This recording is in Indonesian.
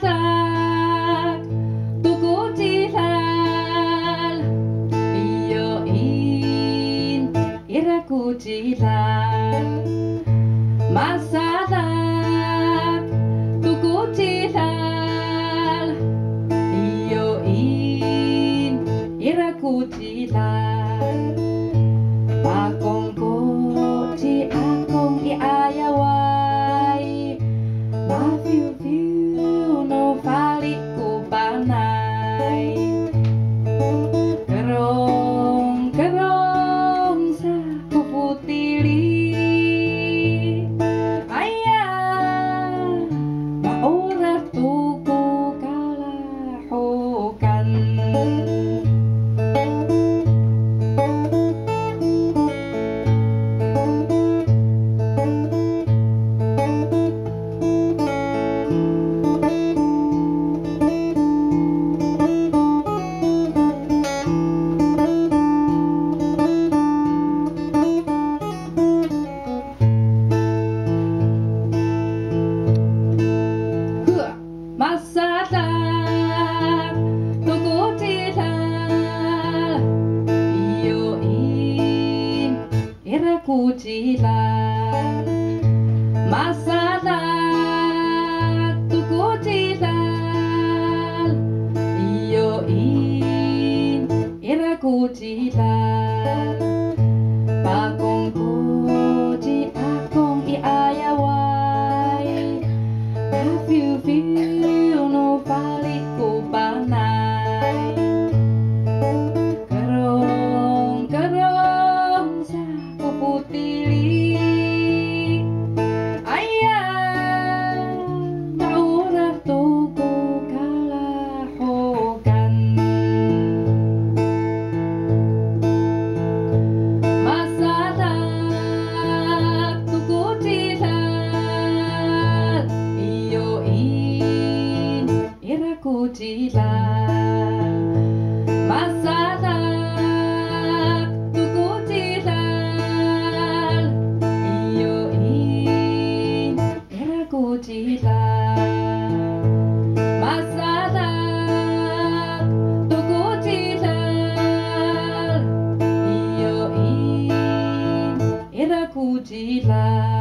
Masadak tuku cilal iyo in iraku cilal masadak tuku cilal iyo in iraku cilal pakongko ci akong iayaway mafiu-fiu no valiku panay kerong sa puputili ayah maurat tuku kalahukan masadak tuku cilal iyo in iraku cilal masadak tuku cilal iyo in iraku cilal pakongko ci akong iayaway mafiu-fiu no valiku panay kerong sa puputili ayah maurat tuku kalahukan masadak tuku cilal iyo in iraku cilal masadak tuku cilal iyo in iraku cilal masadak tuku cilal iyo in iraku cilal